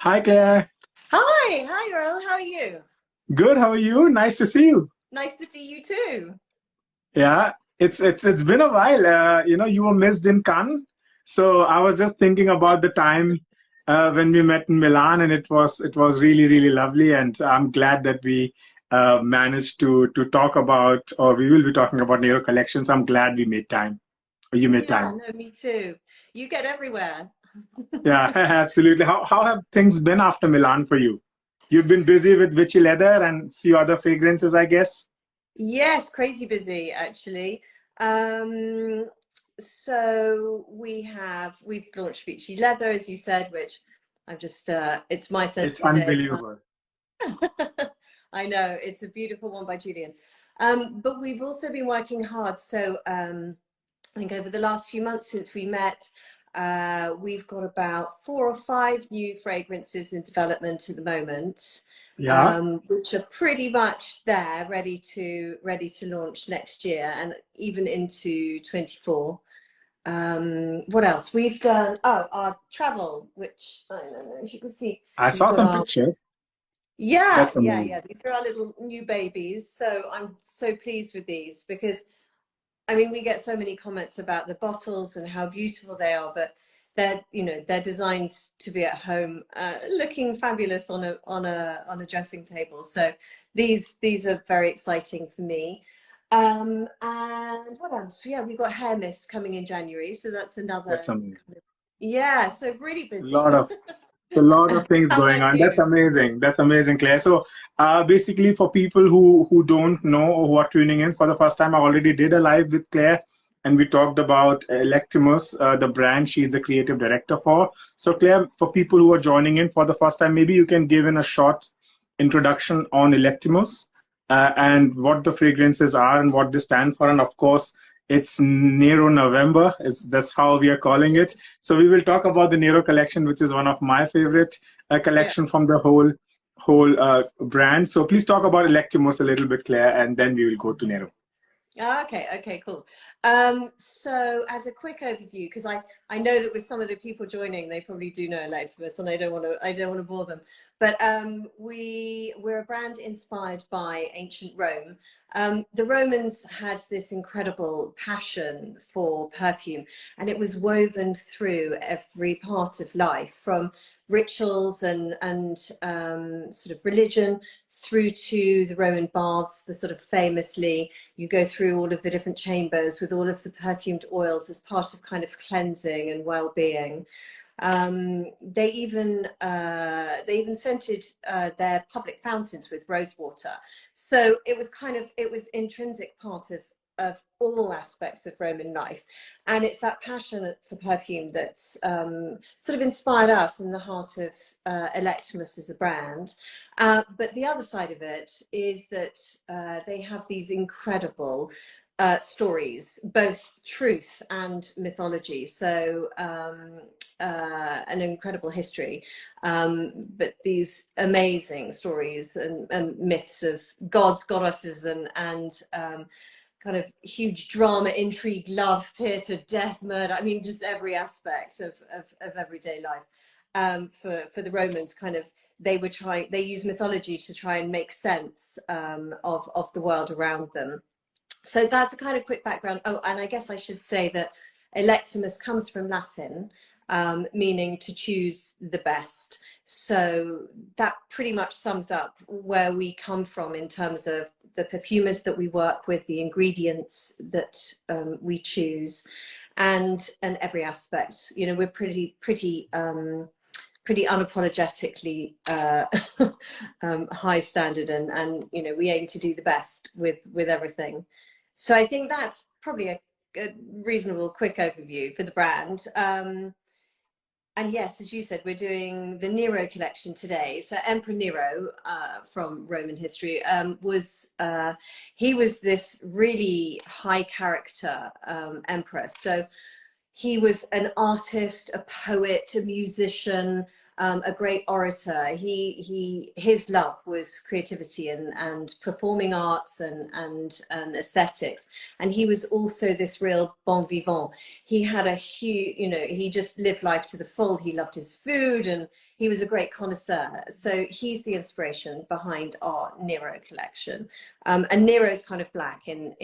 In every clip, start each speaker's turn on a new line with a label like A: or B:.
A: Hi, Claire.
B: Hi, Earl. How are you?
A: Good. How are you? Nice to see you.
B: Nice to see you too.
A: Yeah, it's been a while. You were missed in Cannes, so I was just thinking about the time when we met in Milan, and it was really really lovely, and I'm glad that we managed to talk about, or we will be talking about Nero collections. I'm glad we made time, or you made
B: Yeah,
A: time.
B: no, me too. You get everywhere.
A: Yeah, absolutely. How have things been after Milan for you? You've been busy with Vichy leather and few other fragrances, I guess.
B: Yes, crazy busy actually. Um, we've launched VICI Leather, as you said, which I'm just it's my scent
A: It's
B: of the day as
A: unbelievable.
B: well. I know it's a beautiful one by Julien. But we've also been working hard. I think over the last few months since we met, we've got about 4 or 5 new fragrances in development at the moment,
A: Yeah.
B: which are pretty much there, ready to launch next year and even into 24. What else? We've done, oh, our travel, which I don't know if you can see.
A: I
B: We've
A: saw
B: got
A: some
B: our
A: pictures.
B: yeah,
A: That's
B: yeah,
A: amazing.
B: yeah. These are our little new babies. So I'm so pleased with these because I mean, we get so many comments about the bottles and how beautiful they are, but they're designed to be at home, looking fabulous on a dressing table. So these are very exciting for me. And what else? Yeah, we've got hair mist coming in January, so that's
A: That's
B: another
A: amazing.
B: kind of, yeah. So really
A: A
B: busy.
A: lot of a lot of things
B: How
A: going
B: about
A: on. That's
B: you?
A: amazing. That's amazing, Claire. So, basically, for people who don't know or who are tuning in for the first time, I already did a live with Claire, and we talked about Electimus, the brand she's the creative director for. So, Claire, for people who are joining in for the first time, maybe you can give in a short introduction on Electimus and what the fragrances are and what they stand for, and of course. It's Nero November, that's how we are calling it. So we will talk about the Nero collection, which is one of my favorite
B: Yeah.
A: collection from the whole brand. So please talk about Electimos a little bit, Claire, and then we will go to Nero.
B: Okay, okay, cool. So as a quick overview, because I know that with some of the people joining, they probably do know Elective, and I don't want to bore them. But we're a brand inspired by ancient Rome. The Romans had this incredible passion for perfume, and it was woven through every part of life, from rituals and sort of religion through to the Roman baths, the sort of famously you go through all of the different chambers with all of the perfumed oils as part of kind of cleansing and well-being. They even scented their public fountains with rose water. So it was intrinsic part of all aspects of Roman life, and it's that passion for perfume that's sort of inspired us in the heart of Electimus as a brand. But the other side of it is that they have these incredible stories, both truth and mythology. So an incredible history, but these amazing stories and myths of gods, goddesses, and kind of huge drama, intrigue, love, theatre, death, murder. I mean, just every aspect of everyday life. For the Romans, kind of they use mythology to try and make sense of the world around them. So that's a kind of quick background. Oh, and I guess I should say that electimus comes from Latin, meaning to choose the best. So that pretty much sums up where we come from in terms of the perfumers that we work with, the ingredients that we choose, and every aspect. You know, we're pretty unapologetically high standard, and you know, we aim to do the best with everything. So I think that's probably a reasonable quick overview for the brand. And yes, as you said, we're doing the Nero collection today. So Emperor Nero, from Roman history, he was this really high character emperor. So he was an artist, a poet, a musician, a great orator. His love was creativity and performing arts and aesthetics. And he was also this real bon vivant. He had a huge, you know, he just lived life to the full. He loved his food and he was a great connoisseur. So he's the inspiration behind our Nero collection. And Nero is kind of black in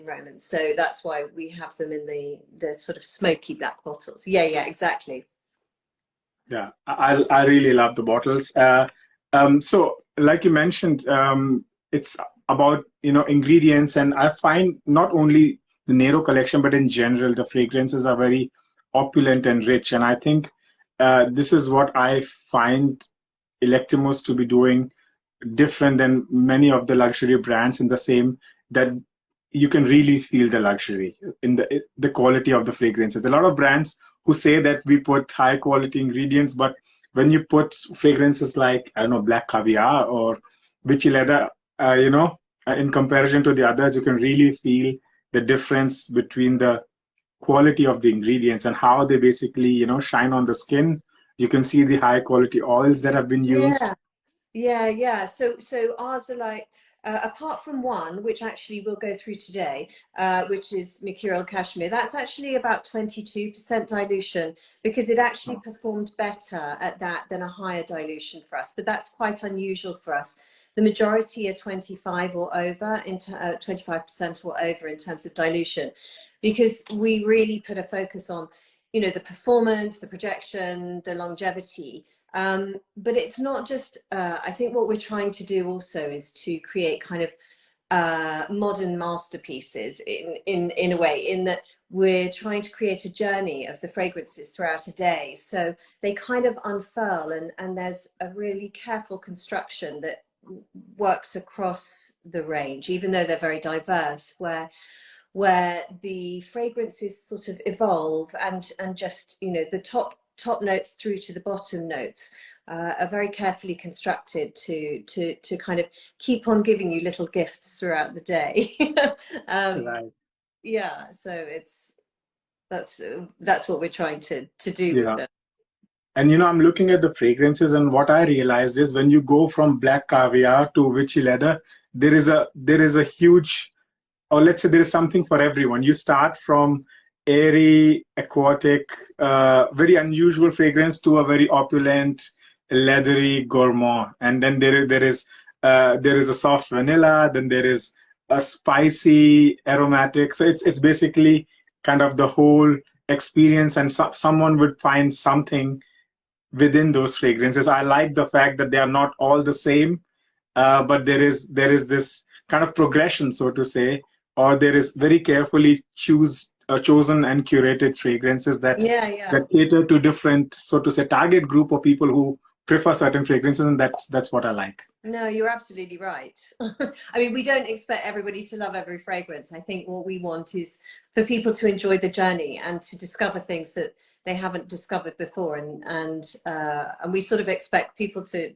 B: Roman. So that's why we have them in the sort of smoky black bottles. Yeah, exactly.
A: Yeah, I really love the bottles. So like you mentioned, it's about, you know, ingredients, and I find not only the Nero collection, but in general, the fragrances are very opulent and rich. And I think this is what I find Electimus to be doing different than many of the luxury brands, in the same that you can really feel the luxury in the quality of the fragrances. A lot of brands who say that we put high quality ingredients, but when you put fragrances like, I don't know, Black Caviar or Vichy Leather, you know, in comparison to the others, you can really feel the difference between the quality of the ingredients and how they basically, you know, shine on the skin. You can see the high quality oils that have been used.
B: Yeah. So ours are like, apart from one, which actually we'll go through today, which is Mercurial Cashmere, that's actually about 22% dilution, because it actually performed better at that than a higher dilution for us. But that's quite unusual for us. The majority are 25 or over, 25% or over in terms of dilution, because we really put a focus on, you know, the performance, the projection, the longevity. But it's not just, I think what we're trying to do also is to create kind of modern masterpieces in a way, in that we're trying to create a journey of the fragrances throughout a day. So they kind of unfurl, and there's a really careful construction that works across the range, even though they're very diverse, where the fragrances sort of evolve and just, you know, the top notes through to the bottom notes are very carefully constructed to kind of keep on giving you little gifts throughout the day.
A: Right.
B: Yeah, so that's what we're trying to do with
A: Yeah.
B: them.
A: And you know, I'm looking at the fragrances, and what I realized is when you go from Black Caviar to Vichy Leather, there is a huge, or let's say there is something for everyone. You start from airy, aquatic, very unusual fragrance to a very opulent, leathery gourmand, and then there is a soft vanilla, then there is a spicy aromatic. So it's basically kind of the whole experience, and someone would find something within those fragrances. I like the fact that they are not all the same, but there is this kind of progression, so to say, or there is very carefully chosen and curated fragrances that cater to different, so to say, target group of people who prefer certain fragrances, and that's what I like.
B: No, you're absolutely right. I mean, we don't expect everybody to love every fragrance. I think what we want is for people to enjoy the journey and to discover things that they haven't discovered before, and we sort of expect people to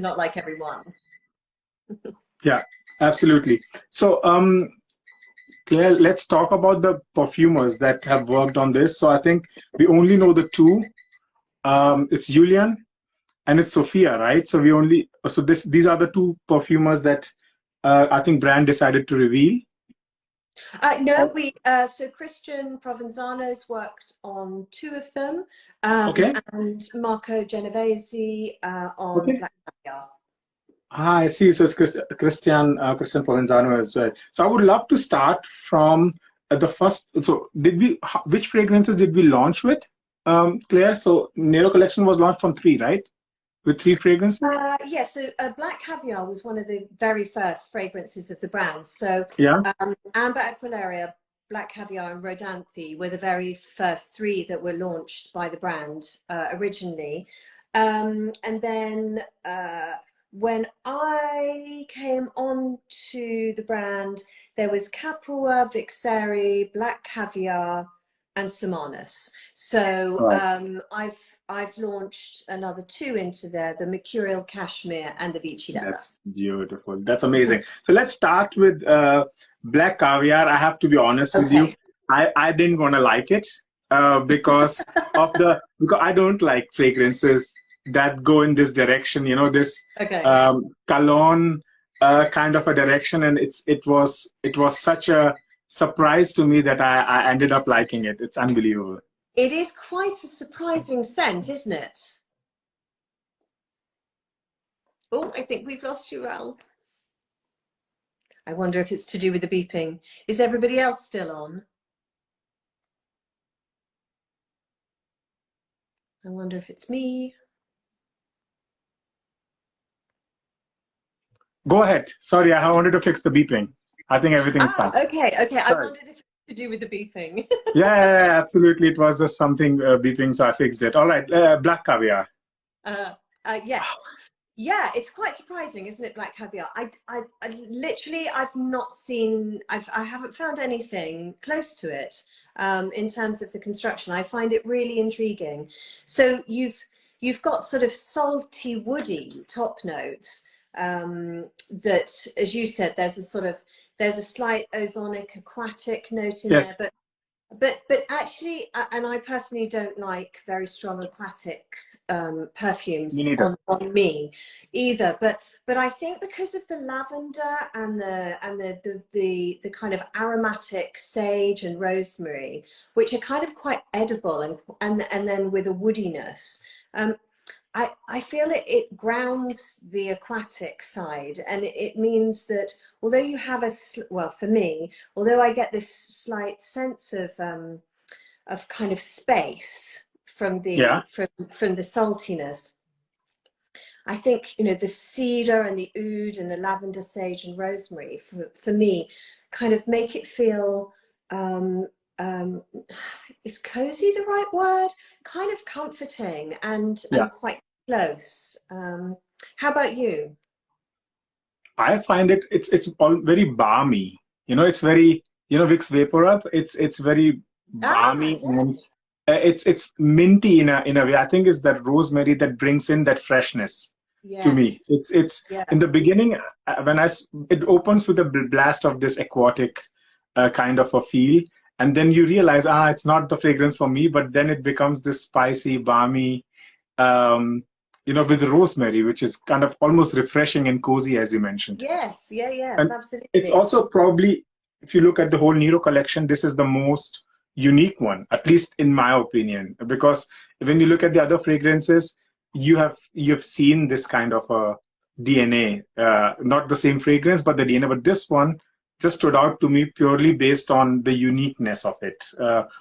B: not like every one.
A: Yeah, absolutely. So Claire, let's talk about the perfumers that have worked on this. So I think we only know the two. It's Julien and it's Sofia, right? So these are the two perfumers that I think brand decided to reveal.
B: No, so Christian Provenzano's worked on two of them, and Marco Genovese on Black Caviar.
A: I see. So it's Christian Provenzano as well. So I would love to start from the first. So which fragrances did we launch with, Claire? So Nero Collection was launched from 3, right? With 3 fragrances?
B: Yeah, so Black Caviar was one of the very first fragrances of the brand. So Amber Aqualaria, Black Caviar and Rodanthe were the very first 3 that were launched by the brand originally. And then when I came on to the brand, there was CAPUA, VIXERE, Black Caviar, and SUMMANUS. So I've launched another 2 into there, the Mercurial Cashmere and the VICI Leather.
A: That's beautiful. That's amazing. So let's start with Black Caviar. I have to be honest with you. I didn't want to like it because I don't like fragrances that go in this direction, you know, this
B: Okay.
A: cologne kind of a direction, and it was such a surprise to me that I ended up liking it. It's unbelievable.
B: It is quite a surprising scent, isn't it? Oh, I think we've lost you, Al. I wonder if it's to do with the beeping. Is everybody else still on? I wonder if it's me.
A: Go ahead. Sorry, I wanted to fix the beeping. I think everything is fine.
B: Okay.
A: Sorry.
B: I wondered if it's to do with the beeping.
A: Yeah, absolutely. It was just something beeping, so I fixed it. All right, black caviar.
B: Yes. Yeah, it's quite surprising, isn't it, black caviar? I literally, I've not seen, I haven't found anything close to it in terms of the construction. I find it really intriguing. So you've got sort of salty, woody top notes that, as you said, there's a slight ozonic aquatic note in
A: Yes.
B: there, but actually, and I personally don't like very strong aquatic perfumes on me either. But I think because of the lavender and the kind of aromatic sage and rosemary, which are kind of quite edible and then with a woodiness. I feel it grounds the aquatic side, and it means that although you have well, for me, although I get this slight sense of kind of space from the from the saltiness, I think, you know, the cedar and the oud and the lavender, sage and rosemary for me kind of make it feel is cozy the right word? Kind of comforting and quite close. How about you?
A: I find it's all very balmy. You know, it's very, you know, Vicks Vapor Up. It's very balmy, and it's minty in a way. I think it's that rosemary that brings in that freshness to me. It's in the beginning when it opens with a blast of this aquatic kind of a feel, and then you realize, it's not the fragrance for me, but then it becomes this spicy, balmy, you know, with rosemary, which is kind of almost refreshing and cozy, as you mentioned.
B: Yes, and absolutely.
A: It's also probably, if you look at the whole NERO collection, this is the most unique one, at least in my opinion, because when you look at the other fragrances, you've seen this kind of a DNA, not the same fragrance, but the DNA. But this one just stood out to me purely based on the uniqueness of it.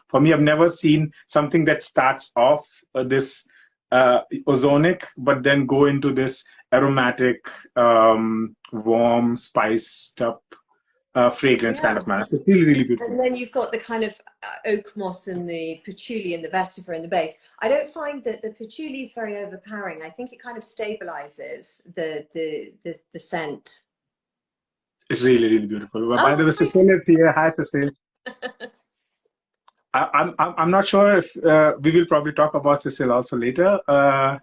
A: For me, I've never seen something that starts off this ozonic, but then go into this aromatic, warm, spiced up fragrance kind of manner. So it's really, really beautiful.
B: And then you've got the kind of oak moss and the patchouli and the vetiver in the base. I don't find that the patchouli is very overpowering. I think it kind of stabilizes the scent.
A: It's really, really beautiful. Well, by the way, Cecile is here. Hi, Cecile. I'm not sure if we will probably talk about Cecile also later.
B: I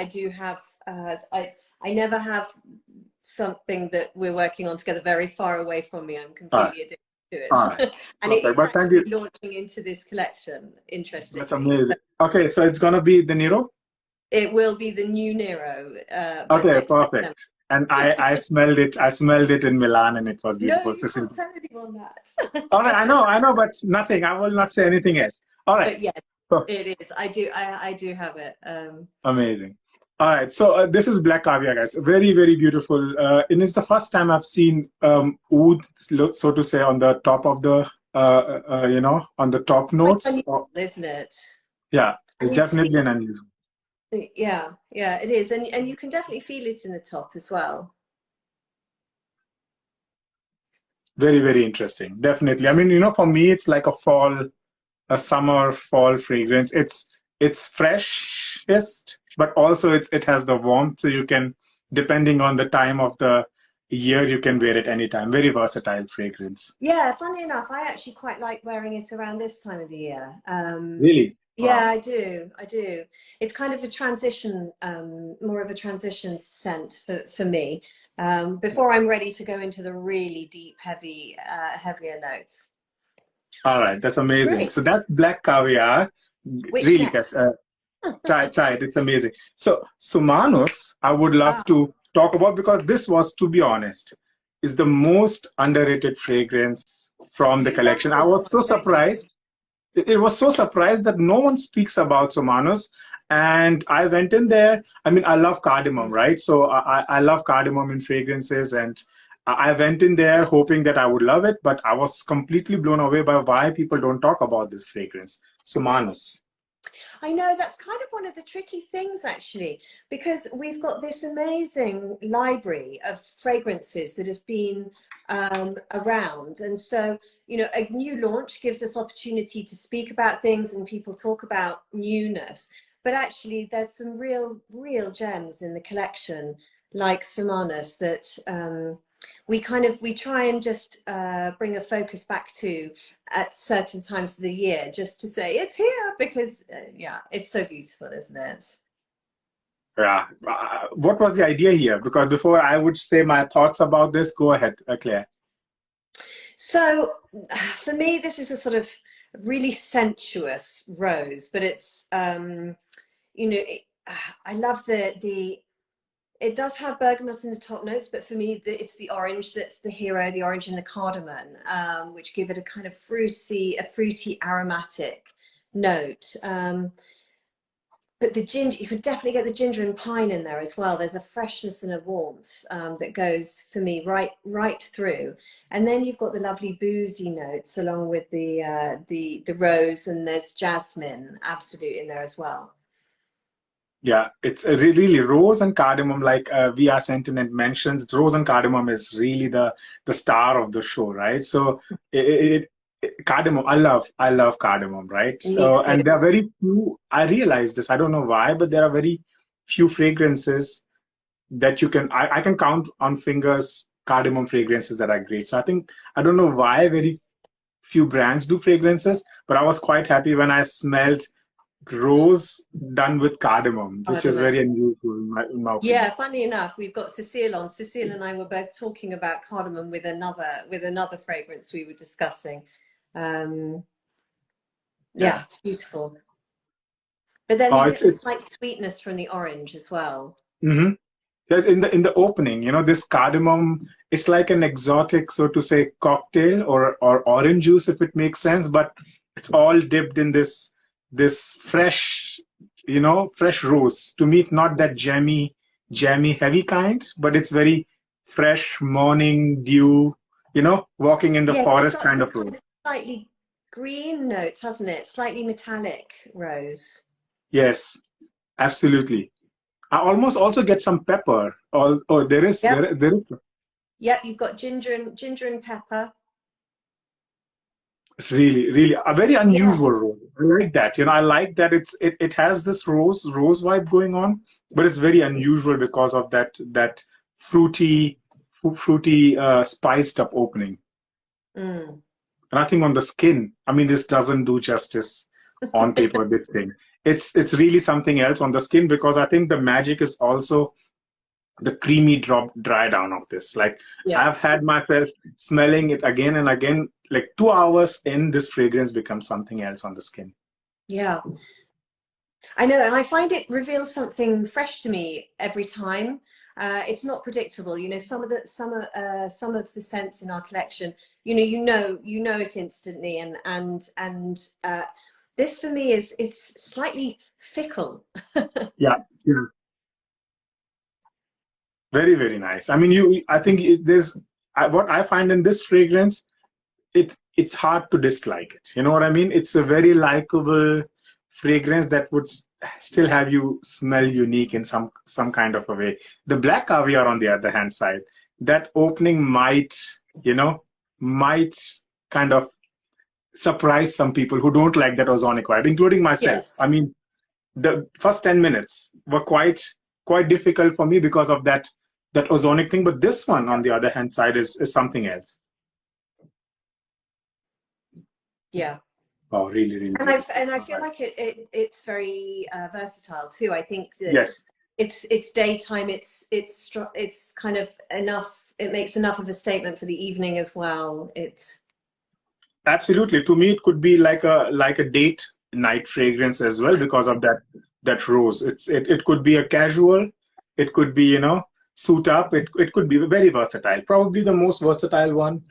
B: do have. I never have something that we're working on together very far away from me. I'm completely addicted to it. And it is actually launching into this collection, interestingly.
A: That's amazing. Okay, so it's going to be the NERO?
B: It will be the new NERO.
A: Okay, perfect. And I smelled it. I smelled it in Milan, and it was beautiful.
B: No, you can't tell anyone that.
A: All right, I know, but nothing. I will not say anything else. All right.
B: But yes, it is. I do have it.
A: Amazing. All right, so this is black caviar, guys. Very, very beautiful. And it's the first time I've seen oud, so to say, on the top of the, you know, on the top notes.
B: Unusual, isn't it?
A: Yeah, it's definitely an unusual.
B: Yeah, it is, and you can definitely feel it in the top as well.
A: Very, very interesting. Definitely. I mean, you know, for me, it's like a summer fall fragrance. It's freshest, but also it has the warmth, so you can, depending on the time of the year, you can wear it anytime. Very versatile fragrance.
B: Yeah, funny enough, I actually quite like wearing it around this time of the year.
A: Really?
B: Yeah, I do. It's kind of a transition, more of a transition scent for me, before I'm ready to go into the really deep, heavier notes.
A: All right, that's amazing.
B: Great.
A: So that's black caviar.
B: Which
A: really,
B: next?
A: Try it. It's amazing. So Sumanus, I would love
B: Ah,
A: to talk about because this was, to be honest, is the most underrated fragrance from the
B: you love
A: collection. I
B: this
A: was
B: one,
A: so
B: don't you?
A: surprised. It was so surprised that no one speaks about Sumanus. And I went in there. I mean, I love cardamom, right? So I love cardamom in fragrances, and I went in there hoping that I would love it, but I was completely blown away by why people don't talk about this fragrance, Sumanus.
B: I know that's kind of one of the tricky things actually, because we've got this amazing library of fragrances that have been around. And so, you know, a new launch gives us opportunity to speak about things and people talk about newness. But actually, there's some real gems in the collection, like Summanus, that we try and just bring a focus back to at certain times of the year, just to say it's here because yeah, it's so beautiful, isn't it?
A: Yeah. What was the idea here? Because before I would say my thoughts about this, go ahead, Claire.
B: So for me, this is a sort of really sensuous rose, but it's you know, I love the it does have bergamot in the top notes, but for me, it's the orange that's the hero, the orange and the cardamom, which give it a kind of fruity aromatic note. But the ginger, you could definitely get the ginger and pine in there as well. There's a freshness and a warmth that goes for me right through. And then you've got the lovely boozy notes along with the rose, and there's jasmine absolute in there as well.
A: Yeah, it's a really rose and cardamom, like VR Sentiment mentions. Rose and cardamom is really the star of the show, right? So cardamom, I love cardamom, right?
B: Me
A: So,
B: too.
A: and there are very few. I realize this. I don't know why, but there are very few fragrances that you can. I can count on fingers cardamom fragrances that are great. So I think I don't know why very few brands do fragrances, but I was quite happy when I smelled rose done with cardamom, which is
B: Cardamom.
A: very unusual in my opinion.
B: Yeah, funny enough, we've got Cecile on. Cecile and I were both talking about cardamom with another fragrance we were discussing. Um,
A: Yeah.
B: yeah, it's beautiful. But then
A: Oh,
B: you
A: it's
B: get the
A: it's
B: slight sweetness from the orange as well.
A: mhm. In the opening, this cardamom is like an exotic, so to say, cocktail or orange juice, if it makes sense, but it's all dipped in this fresh, fresh rose. To me, it's not that jammy, heavy kind, but it's very fresh morning dew, walking in the
B: Yes, it's
A: forest
B: got
A: kind
B: some
A: of
B: kind
A: rose.
B: of slightly green notes, hasn't it? Slightly metallic rose.
A: Yes, absolutely. I almost also get some pepper. Oh, there is
B: Yep.
A: there is.
B: Yep, you've got ginger and pepper.
A: It's really a very
B: Yes.
A: unusual rose. I like that. I like that it has this rose vibe going on, but it's very unusual because of that fruity spiced up opening.
B: Mm.
A: And I think on the skin, I mean, this doesn't do justice on paper, this thing. It's really something else on the skin because I think the magic is also the creamy drop dry down of this. Like
B: Yeah.
A: I've had myself smelling it again and again. Like 2 hours in, this fragrance becomes something else on the skin.
B: Yeah. I know, and I find it reveals something fresh to me every time. It's not predictable. Some of the scents in our collection, you know it instantly, and this for me is slightly fickle.
A: Yeah, yeah, very nice. I mean, I think what I find in this fragrance, it's hard to dislike it. You know what I mean? It's a very likable fragrance that would still have you smell unique in some kind of a way. The black caviar, on the other hand side, that opening you know, might kind of surprise some people who don't like that ozonic vibe, including myself.
B: Yes.
A: I mean, the first 10 minutes were quite difficult for me because of that ozonic thing. But this one, on the other hand side, is something else.
B: Yeah.
A: Oh, really
B: And
A: beautiful.
B: I
A: All
B: feel
A: right.
B: like it's very versatile too. I think that
A: Yes,
B: it's daytime. It's kind of enough. It makes enough of a statement for the evening as well.
A: absolutely. To me, it could be like a date night fragrance as well because of that rose. It could be a casual, it could be, you know, suit up. It could be very versatile. Probably the most versatile one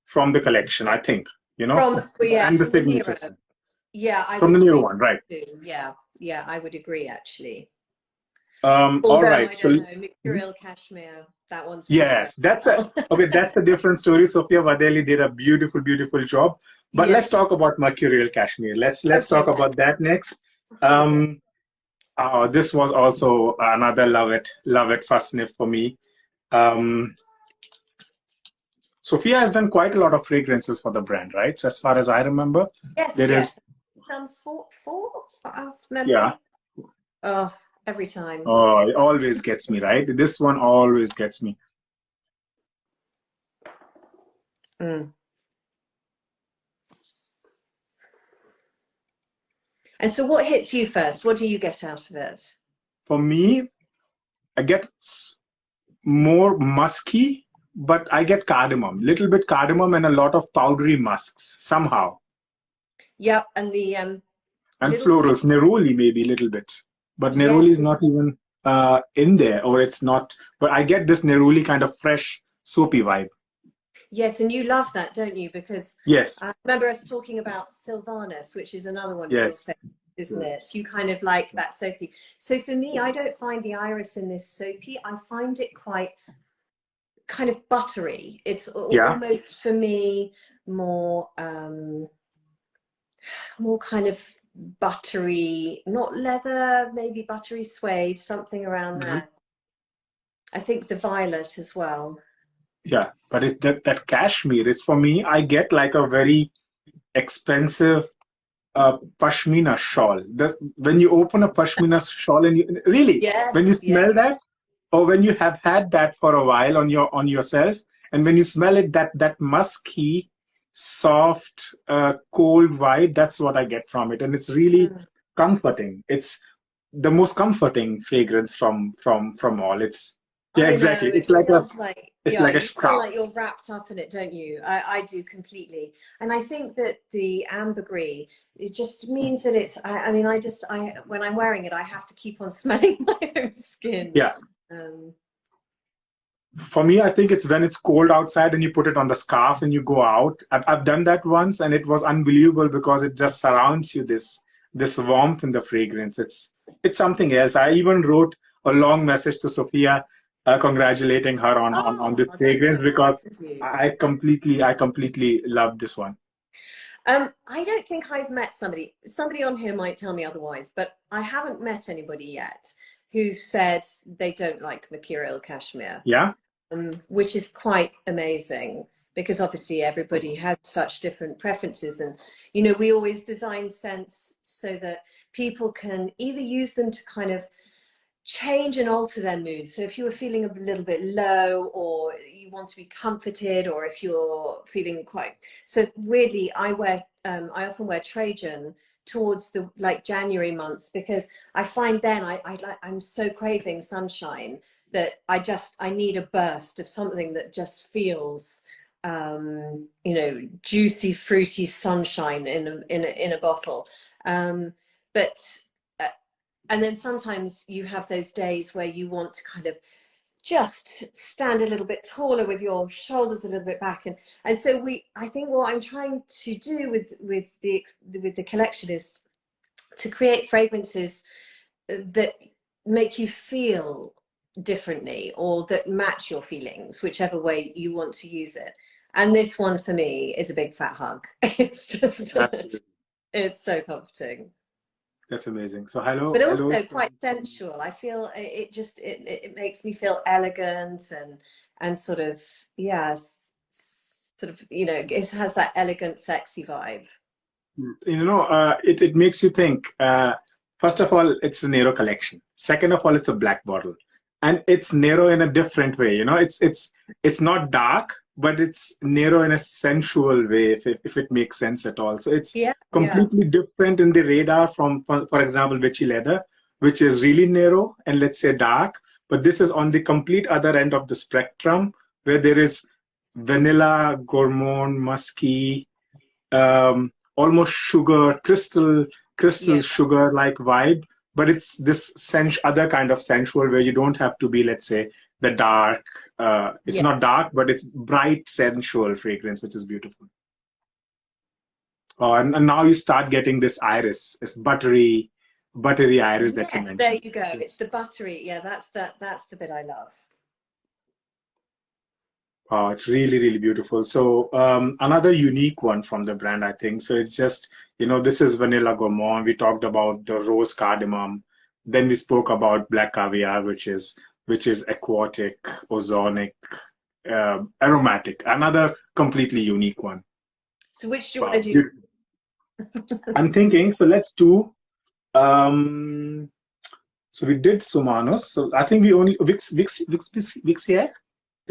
A: from the collection, I think. You know,
B: Yeah,
A: and the
B: from the
A: signature
B: NERO.
A: scent.
B: Yeah, I
A: From
B: would
A: the NERO
B: say
A: one, right?
B: so too. Yeah, yeah, I would agree actually.
A: All
B: Although
A: right.
B: I
A: So
B: don't know,
A: mhm.
B: Mercurial Cashmere, that one's for me as
A: Yes, that's a
B: well.
A: okay. That's a different story. Sofia Bardelli did a beautiful, beautiful job. But let's
B: Yes.
A: talk about Mercurial Cashmere. Let's
B: Okay,
A: talk
B: what
A: about that next.
B: is it?
A: Um, this was also another love it first sniff for me. Um, Sophia has done quite a lot of fragrances for the brand, right? So as far as I remember,
B: Yes,
A: there is,
B: yes. Done four of
A: yeah.
B: memory. Oh, every time.
A: Oh, it always gets me, right? This one always gets me.
B: Mm. And so what hits you first? What do you get out of it?
A: For me, I get more musky, but I get cardamom, little bit cardamom and a lot of powdery musks somehow.
B: Yep, and the
A: And
B: little bit,
A: florals, neroli maybe a little bit, but neroli
B: yes,
A: is not even in there, or it's not. But I get this neroli kind of fresh, soapy vibe.
B: yes, and you love that, don't you? Because
A: Yes,
B: I remember us talking about Sylvanus, which is another one of your
A: yes,
B: favorites, isn't
A: yes.
B: it? You kind of like that soapy. So for me, I don't find the iris in this soapy. I find it quite kind of buttery. It's
A: Yeah.
B: almost for me more more kind of buttery, not leather, maybe buttery suede, something around
A: Mhm.
B: there. I think the violet as well.
A: Yeah, but it's that cashmere. It's for me. I get like a very expensive pashmina shawl. When you open a pashmina shawl and you really when you
B: Yes, yeah.
A: smell that, or when you have had that for a while on yourself, and when you smell it, that musky, soft, cold vibe. That's what I get from it, and it's really
B: Mm.
A: comforting. It's the most comforting fragrance from all. It's yeah,
B: I know,
A: exactly.
B: it feels like,
A: It's
B: yeah,
A: like a
B: you feel
A: scarf.
B: like you're wrapped up in it, don't you? I do completely. And I think that the ambergris, it just means that it's, I mean, when I'm wearing it, I have to keep on smelling my own skin.
A: Yeah.
B: Um,
A: For me, I think it's when it's cold outside and you put it on the scarf and you go out. I've done that once and it was unbelievable because it just surrounds you this warmth in the fragrance. It's something else. I even wrote a long message to Sophia congratulating her on
B: oh,
A: this
B: that's
A: fragrance
B: so
A: because
B: nice of you.
A: I completely love this one.
B: I don't think I've met somebody on here might tell me otherwise, but I haven't met anybody yet who said they don't like Mercurial Cashmere.
A: Yeah?
B: Which is quite amazing because obviously everybody has such different preferences, and you know we always design scents so that people can either use them to kind of change and alter their mood. So if you were feeling a little bit low or you want to be comforted, or if you're feeling quite, so weirdly I often wear Trajan towards the like January months because I find then I'm so craving sunshine that I need a burst of something that just feels you know, juicy fruity sunshine in a bottle. But uh, and then sometimes you have those days where you want to kind of just stand a little bit taller with your shoulders a little bit back, and so I think what I'm trying to do with the collection is to create fragrances that make you feel differently or that match your feelings, whichever way you want to use it. And this one for me is a big fat hug. It's just
A: Absolutely.
B: it's so comforting,
A: That's amazing. So
B: but
A: hello
B: also quite
A: from
B: sensual. I feel it makes me feel elegant and sort of, yeah, sort of, you know, it has that elegant sexy vibe.
A: you know, it makes you think. First of all, it's a NERO collection. Second of all, it's a black bottle, and it's NERO in a different way. You know, it's not dark, but it's NERO in a sensual way, if it makes sense at all. So it's
B: Yeah, yeah,
A: completely different in the radar from, for example, Vichy leather, which is really NERO and let's say dark. But this is on the complete other end of the spectrum, where there is vanilla, gourmand, musky, almost sugar, crystal
B: yeah.
A: sugar like vibe, but it's this other kind of sensual where you don't have to be, let's say, the dark. It's not
B: Yes.
A: dark, but it's bright, sensual fragrance, which is beautiful. And now you start getting this iris, this buttery iris that you
B: Yes, there
A: mentioned.
B: you go. It's the buttery. Yeah, that's the bit I love.
A: It's really, really beautiful. So another unique one from the brand, I think. So it's just, this is vanilla gourmand. We talked about the rose cardamom. Then we spoke about black caviar, which is aquatic, ozonic, aromatic. Another completely unique one.
B: So which do you want
A: Wow,
B: to do?
A: beautiful. I'm thinking. So let's do. Um, so we did SUMMANUS. So I think we only VIXERE.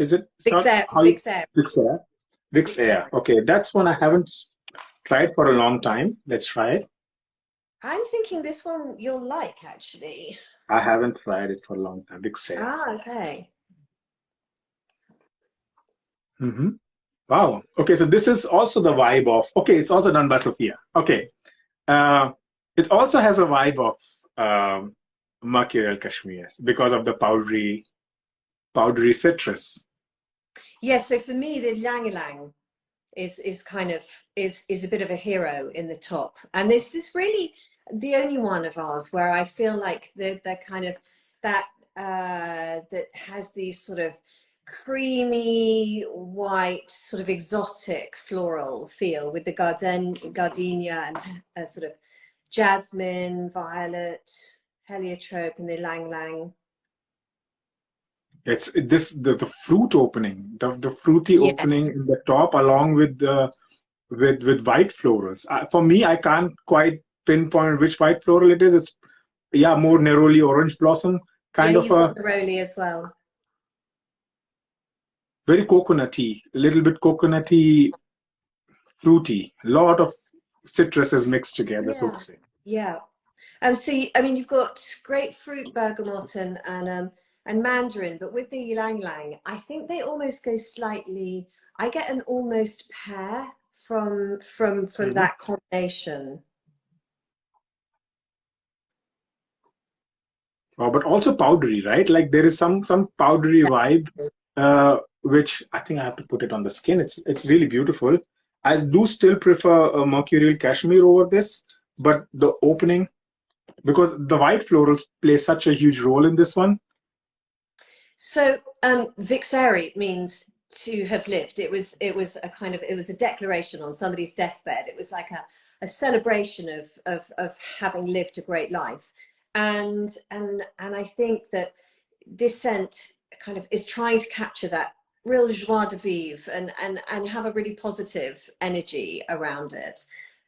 A: Is it start
B: VIXERE,
A: how you
B: VIXERE,
A: VIXERE? VIXERE.
B: VIXERE.
A: Okay, that's one I haven't tried for a long time. Let's try it.
B: I'm thinking this one you'll like, actually.
A: I haven't tried it for a long time. VIXERE.
B: Ah, okay.
A: Hmm. Wow. Okay, so this is also the vibe of. Okay, it's also done by Sofia. Okay. Uh, it also has a vibe of Mercurial Cashmere because of the powdery citrus.
B: Yeah, so for me, the Ylang Ylang is kind of is a bit of a hero in the top. And this really the only one of ours where I feel like they're kind of that that has these sort of creamy white sort of exotic floral feel with the gardenia and sort of jasmine, violet, heliotrope, and the Ylang Ylang.
A: It's this the fruit opening, the fruity opening
B: Yes.
A: in the top, along with the with white florals. For me, I can't quite pinpoint which white floral it is. It's yeah, more neroli orange blossom,
B: Yeah,
A: kind of
B: you've got
A: a
B: neroli as well.
A: very coconutty, a little bit coconutty, fruity. A lot of citrus is mixed together, so to
B: Yeah,
A: say.
B: yeah. So I mean, you've got grapefruit, bergamot, and mandarin, but with the ylang ylang, I think they almost go slightly. I get an almost pear from
A: Mhm.
B: that combination.
A: But also powdery, right? Like there is some powdery vibe, which I think I have to put it on the skin. It's really beautiful. I do still prefer a mercurial cashmere over this, but the opening, because the white florals play such a huge role in this one.
B: So Vixeri means to have lived. It was a kind of it was a declaration on somebody's deathbed. It was like a celebration of having lived a great life. And I think that this scent kind of is trying to capture that real joie de vivre and have a really positive energy around it.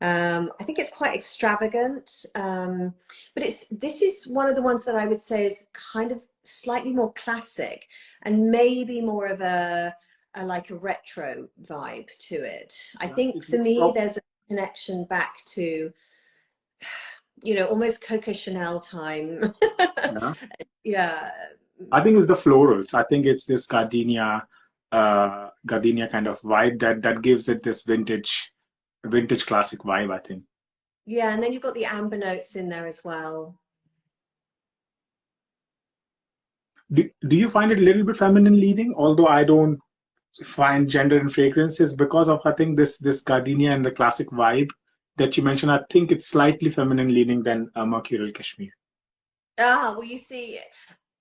B: I think it's quite extravagant, but this is one of the ones that I would say is kind of slightly more classic and maybe more of a like a retro vibe to it. I
A: Yeah,
B: think
A: it
B: for
A: looks
B: me, there's a connection back to, almost Coco Chanel time.
A: yeah.
B: Yeah.
A: I think it's the florals. I think it's this gardenia kind of vibe that gives it this vintage classic vibe, I think.
B: Yeah, and then you've got the amber notes in there as well.
A: Do you find it a little bit feminine leading? Although I don't find gender in fragrances because of I think this gardenia and the classic vibe that you mentioned. I think it's slightly feminine leaning than Mercurial Cashmere.
B: Ah, well, you see,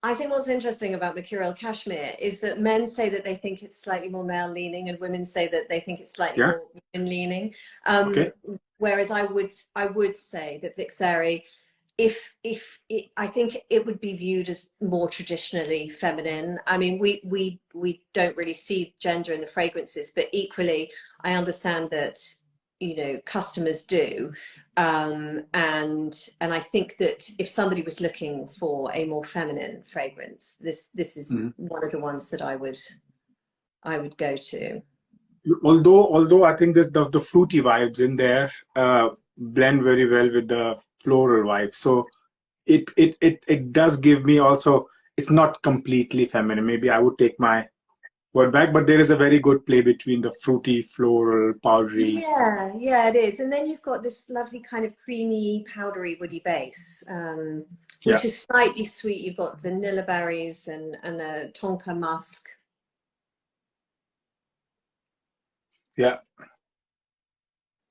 B: I think what's interesting about Mercurial Cashmere is that men say that they think it's slightly more male leaning, and women say that they think it's slightly
A: Yeah.
B: more women leaning.
A: Okay.
B: Whereas I would say that Vixeri, if it, I think it would be viewed as more traditionally feminine. I mean, we don't really see gender in the fragrances, but equally, I understand that customers do, and I think that if somebody was looking for a more feminine fragrance, this is
A: Mhm.
B: one of the ones that I would go to.
A: Although I think that the fruity vibes in there blend very well with the floral vibe. So it does give me also. It's not completely feminine. Maybe I would take my word back, but there is a very good play between the fruity, floral, powdery.
B: Yeah, yeah, it is. And then you've got this lovely kind of creamy, powdery, woody base,
A: Yeah,
B: which is slightly sweet. You've got vanilla berries and a tonka musk.
A: yeah.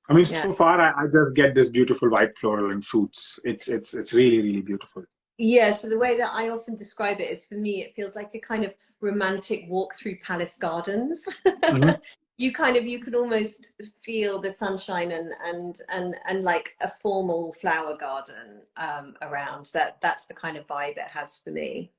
A: I mean,
B: Yeah.
A: so far I just get this beautiful white floral and fruits. It's really, really beautiful.
B: Yeah, so the way that I often describe it is, for me, it feels like a kind of romantic walk through palace gardens.
A: Hmm.
B: You can almost feel the sunshine and like a formal flower garden around. That's the kind of vibe it has for me.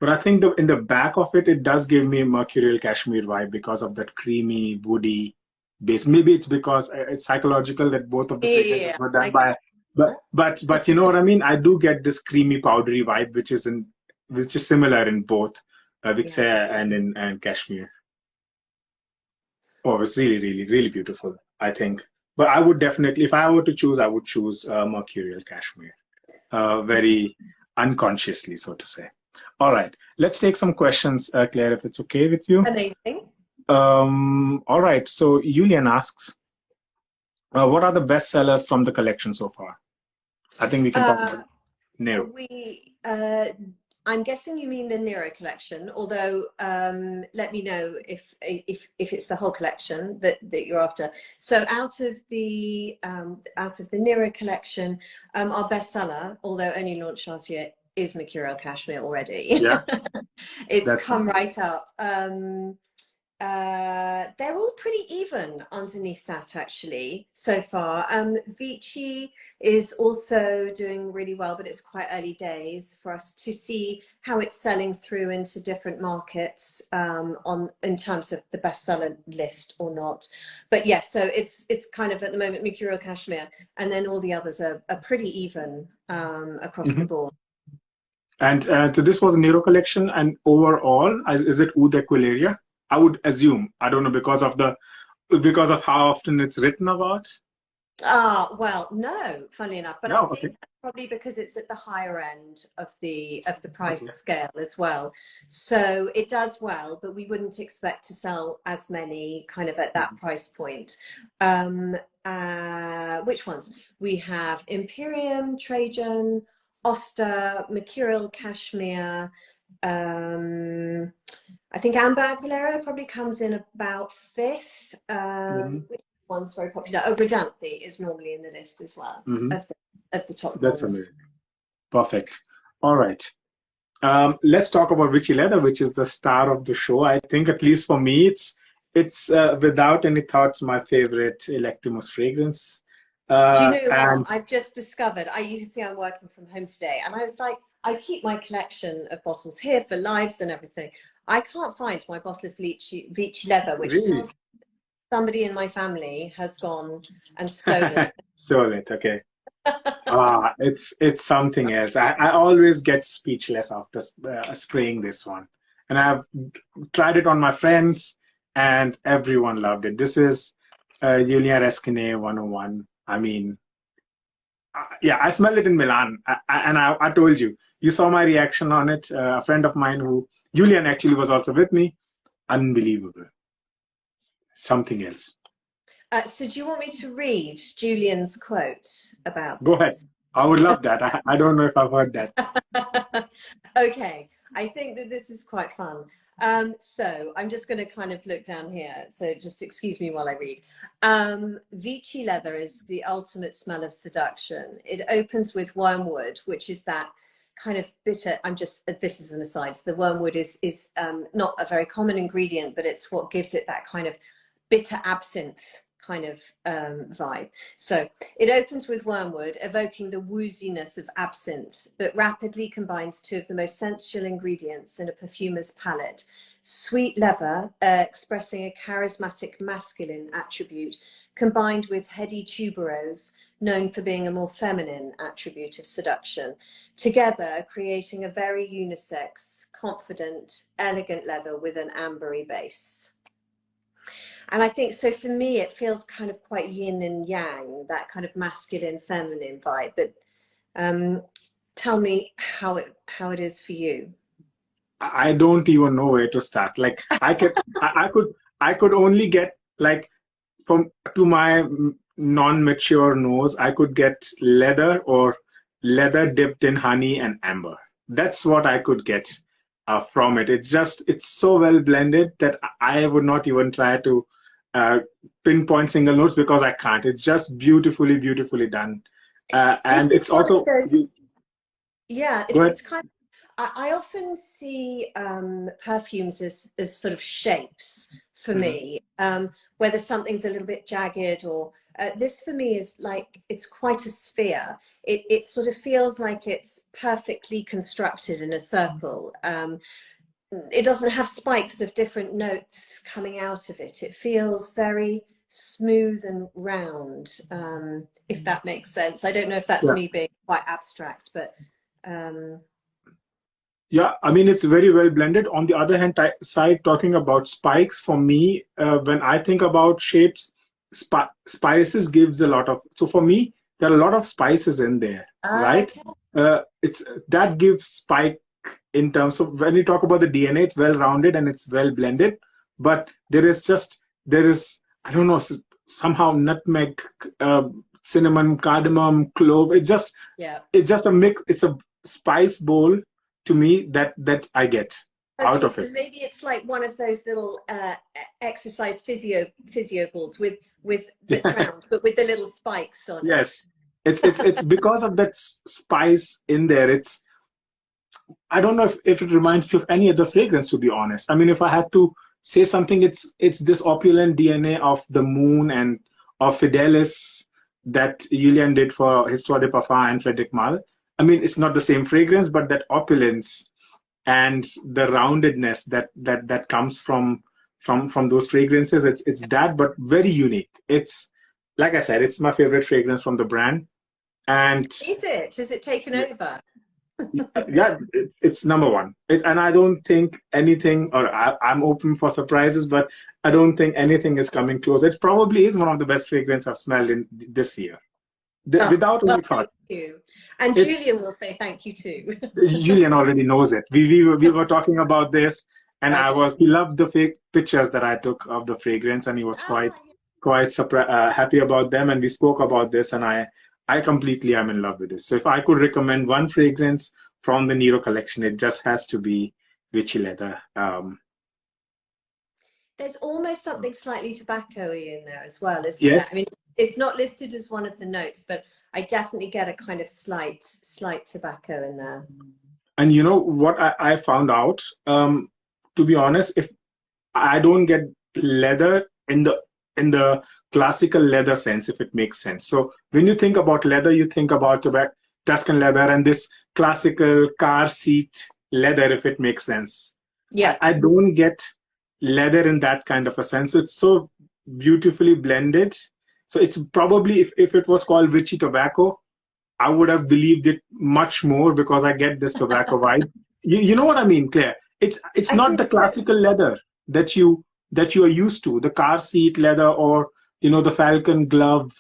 A: But I think in the back of it, it does give me a mercurial cashmere vibe because of that creamy, woody base. Maybe it's because it's psychological that both of the fragrances
B: Yeah,
A: were done
B: I get
A: by, but you know what I mean? I do get this creamy, powdery vibe, which is similar in both
B: yeah.
A: VIXERE and in cashmere. Oh, it's really, really, really beautiful, I think. But I would definitely, if I were to choose, I would choose mercurial cashmere, very unconsciously, so to say. All right, let's take some questions, Claire, if it's okay with you.
B: Amazing.
A: All right, so Julian asks, what are the best sellers from the collection so far? I think we can talk about
B: Uh,
A: Nero.
B: we I'm guessing you mean the Nero collection, although let me know if it's the whole collection that you're after. So out of the Nero collection, our bestseller, although only launched last year, is Mercurial Cashmere already.
A: Yeah,
B: It's
A: that's
B: come right up. They're all pretty even underneath that, actually, so far. Vici is also doing really well, but it's quite early days for us to see how it's selling through into different markets in terms of the bestseller list or not. But yes, so it's kind of at the moment Mercurial Cashmere, and then all the others are pretty even across the
A: Mhm.
B: board.
A: And so this was a Nero collection, and overall, is it Oud Equilaria? I would assume. I don't know because of how often it's written about.
B: Ah, well, no, funnily enough, but I
A: No, okay,
B: think probably because it's at the higher end of the price
A: okay.
B: scale as well. So it does well, but we wouldn't expect to sell as many kind of at that
A: Mhm.
B: price point. Which ones? We have Imperium, Trajan, Oster, Mercurial Cashmere. I think Amber Aguilera probably comes in about fifth.
A: Mhm.
B: Which one's very popular? Oh, Verdanthe is normally in the list as well
A: Mhm.
B: of the top
A: That's
B: ones.
A: amazing. Perfect. All right. Let's talk about Vichy Leather, which is the star of the show. I think, at least for me, it's without any thoughts my favorite Electimus fragrance.
B: Do you know what?
A: And
B: I've just discovered, you see I'm working from home today, and I was like, I keep my collection of bottles here for lives and everything. I can't find my bottle of Vichy Leather, which
A: really,
B: tells somebody in my family has gone and stolen
A: so it okay. It's something else. I always get speechless after spraying this one, and I've tried it on my friends, and everyone loved it. This is Julien Rasquinet 101. I mean, yeah, I smelled it in Milan, and I told you, you saw my reaction on it. A friend of mine Julian actually was also with me. Unbelievable, something else.
B: So do you want me to read Julian's quote about
A: Go ahead.
B: this?
A: I would love that. I don't know if I've heard that.
B: Okay, I think that this is quite fun. So I'm just going to kind of look down here. So just excuse me while I read. Vichy leather is the ultimate smell of seduction. It opens with wormwood, which is that kind of bitter. This is an aside. So the wormwood is not a very common ingredient, but it's what gives it that kind of bitter absinthe kind of vibe. So it opens with wormwood, evoking the wooziness of absinthe, but rapidly combines two of the most sensual ingredients in a perfumer's palette. Sweet leather, expressing a charismatic masculine attribute, combined with heady tuberose, known for being a more feminine attribute of seduction, together creating a very unisex, confident, elegant leather with an ambery base. And I think so for me, it feels kind of quite yin and yang, that kind of masculine, feminine vibe. But tell me how it is for you.
A: I don't even know where to start. Like I could only get like from to my non-mature nose, I could get leather or leather dipped in honey and amber. That's what I could get from it. It's so well blended that I would not even try to uh, pinpoint single notes because I can't. It's just beautifully, beautifully done.
B: This
A: And
B: is
A: it's
B: one of
A: also,
B: those, yeah,
A: go ahead.
B: it's kind of, I often see perfumes as sort of shapes for
A: Mhm.
B: me, whether something's a little bit jagged or this for me is like, it's quite a sphere. It sort of feels like it's perfectly constructed in a circle. It doesn't have spikes of different notes coming out of it. It feels very smooth and round, if that makes sense. I don't know if that's
A: Yeah.
B: me being quite abstract, but um,
A: Yeah, I mean, it's very well blended. On the other hand, side, talking about spikes, for me, when I think about shapes, spices gives a lot of. So for me, there are a lot of spices in there, right?
B: okay.
A: It's that gives spike in terms of when you talk about the DNA, it's well rounded and it's well blended. But there is I don't know somehow nutmeg, uh, cinnamon, cardamom, clove.
B: Yeah.
A: It's just a mix. It's a spice bowl to me that I get out
B: Okay,
A: of
B: so
A: it.
B: maybe it's like one of those little exercise physio balls with that's round, but with the little spikes on it.
A: Yes, it's because of that spice in there. I don't know if it reminds me of any other fragrance, to be honest. I mean, if I had to say something, it's this opulent DNA of the moon and of Fidelis that Julien did for Histoire de Parfum and Frederic Malle. I mean, it's not the same fragrance, but that opulence and the roundedness that comes from those fragrances, it's that, but very unique. It's like I said, it's my favorite fragrance from the brand, and
B: Is it? Has it taken over?
A: yeah, it's number one. And I don't think anything, or I'm open for surprises, but I don't think anything is coming close. It probably is one of the best fragrance I've smelled in this year,
B: Oh,
A: without
B: well,
A: any
B: thank
A: thought.
B: you. And
A: It's
B: Julian will say thank you too.
A: Julian already knows it. We were talking about this, and
B: Okay.
A: he loved the fake pictures that I took of the fragrance, and he was
B: Ah,
A: quite happy about them. And we spoke about this, and I completely am in love with this. So if I could recommend one fragrance from the Nero collection, it just has to be Vichy Leather.
B: there's almost something slightly tobacco-y in there as well, isn't there? I
A: Yes,
B: mean, it's not listed as one of the notes, but I definitely get a kind of slight tobacco in there.
A: and you know what I found out? To be honest, if I don't get leather in the classical leather sense, if it makes sense. So when you think about leather, you think about Tuscan leather and this classical car seat leather, if it makes sense.
B: Yeah.
A: I don't get leather in that kind of a sense. So it's so beautifully blended. So it's probably if it was called Vichy tobacco, I would have believed it much more because I get this tobacco vibe. You know what I mean, Claire? It's
B: I
A: not
B: do.
A: the
B: So,
A: classical leather that you are used to, the car seat leather or the falcon glove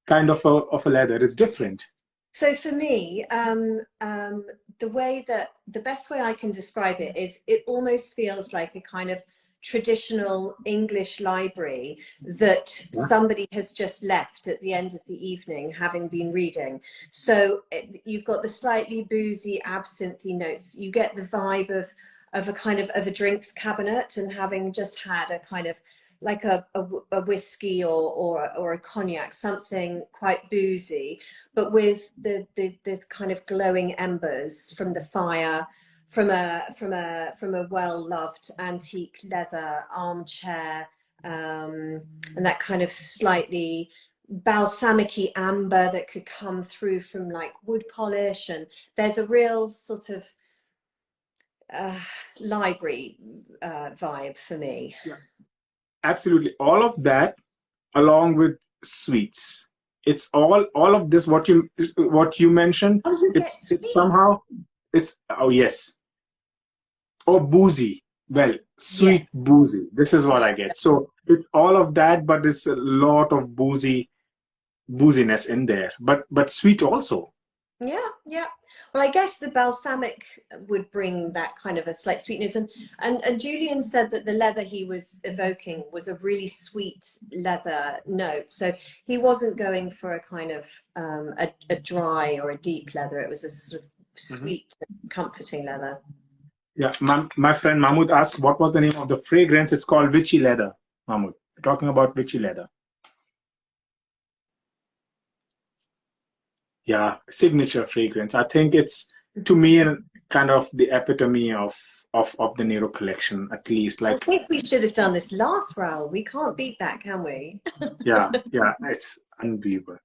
A: kind of a leather. It's different.
B: so for me, the way that the best way I can describe it is it almost feels like a kind of traditional English library that
A: Yeah.
B: somebody has just left at the end of the evening, having been reading. So you've got the slightly boozy, absinthe notes. You get the vibe of a kind of a drinks cabinet, and having just had a kind of like a whiskey or a cognac, something quite boozy, but with the kind of glowing embers from the fire, from a well-loved antique leather armchair, and that kind of slightly balsamic-y amber that could come through from like wood polish. And there's a real sort of uh, library vibe for me.
A: Yeah. Absolutely. All of that along with sweets. It's all of this what you mentioned.
B: Oh, you get
A: It's
B: sweet.
A: somehow it's oh yes. Or boozy. Well,
B: Yes.
A: sweet boozy. This is what
B: Yeah.
A: I get. So it's all of that, but it's a lot of booziness in there. But sweet also.
B: Yeah, yeah. Well, I guess the balsamic would bring that kind of a slight sweetness. And Julian said that the leather he was evoking was a really leather note. So he wasn't going for a kind of a dry or a deep leather. It was a sort of
A: Hmm.
B: sweet, comforting leather.
A: Yeah, my friend Mahmoud asked what was the name of the fragrance. It's called Vichy Leather. Mahmoud, we're talking about Vichy Leather. Yeah, signature fragrance. I think it's, to me, kind of the epitome of the Nero collection, at least.
B: I
A: Like,
B: think we should have done this last round. We can't beat that, can we?
A: yeah, yeah, it's unbelievable.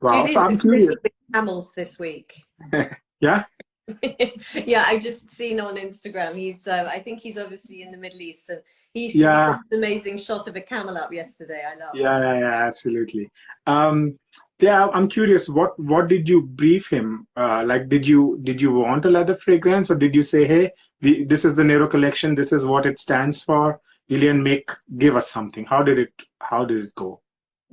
A: Wow. So
B: Julian
A: I'm
B: looks busy
A: curious.
B: with camels this week.
A: Yeah,
B: Yeah, I've just seen on Instagram. He's, I think he's obviously in the Middle East, and he put
A: yeah,
B: this amazing shot of a camel up yesterday. I loved.
A: yeah, absolutely. Um, yeah, I'm curious. What did you brief him? Like, did you want a leather fragrance, or did you say, hey, this is the Nero collection. This is what it stands for. Julien, give us something. How did it go?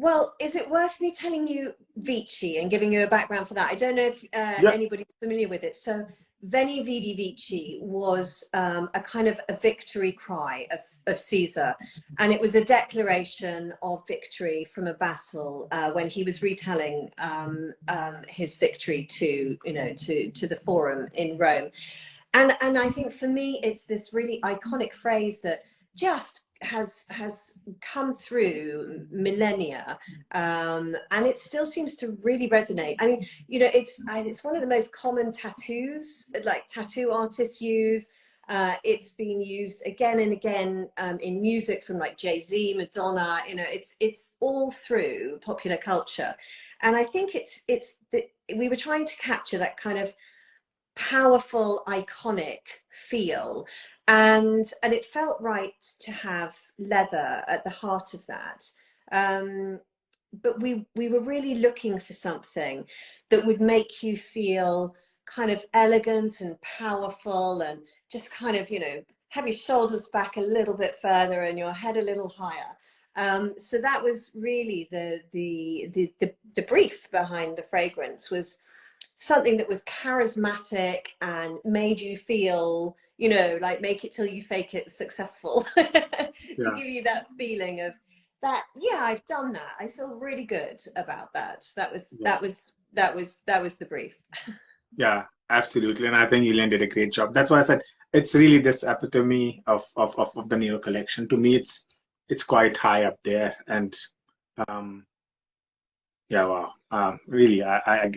B: Well, is it worth me telling you Vici and giving you a background for that? I don't know if
A: Yeah.
B: anybody's familiar with it. So, Veni Vidi Vici was a kind of a victory cry of Caesar, and it was a declaration of victory from a battle when he was retelling his victory to to the Forum in Rome. And I think for me, it's this really iconic phrase that just has come through millennia, and it still seems to really resonate. I mean, it's one of the most common tattoos, like tattoo artists use. It's been used again and again in music from like Jay-Z, Madonna. It's all through popular culture, and I think we were trying to capture that kind of powerful, iconic feel, and it felt right to have leather at the heart of that. But we were really looking for something that would make you feel kind of elegant and powerful, and just kind of have your shoulders back a little bit further and your head a little higher. So that was really the brief behind the fragrance, was something that was charismatic and made you feel, like make it till you fake it successful, to
A: Yeah.
B: give you that feeling of that, yeah, I've done that. I feel really good about that. That was
A: Yeah.
B: that was that was that was the brief.
A: Yeah, absolutely. And I think Elaine did a great job. That's why I said it's really this epitome of the Nero collection. To me, it's quite high up there. And um, yeah, wow. Really, I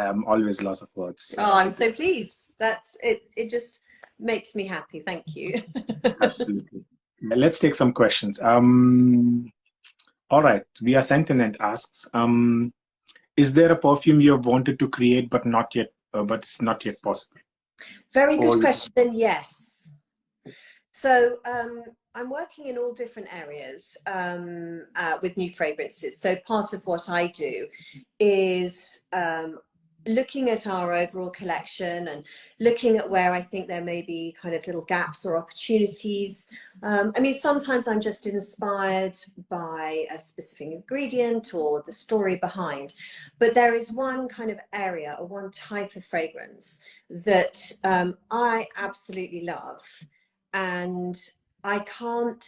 A: am always lost of words
B: Oh, I'm
A: with this.
B: so pleased. That's it. It just makes me happy. Thank you.
A: Absolutely. Yeah, let's take some questions. All right. Via Sentinent asks, is there a perfume you have wanted to create but it's not yet possible?
B: Very
A: Or
B: good
A: you,
B: question. Yes. So I'm working in all different areas with new fragrances. So part of what I do is looking at our overall collection and looking at where I think there may be kind of little gaps or opportunities. I mean, sometimes I'm just inspired by a specific ingredient or the story behind, but there is one kind of area or one type of fragrance that I absolutely love, and I can't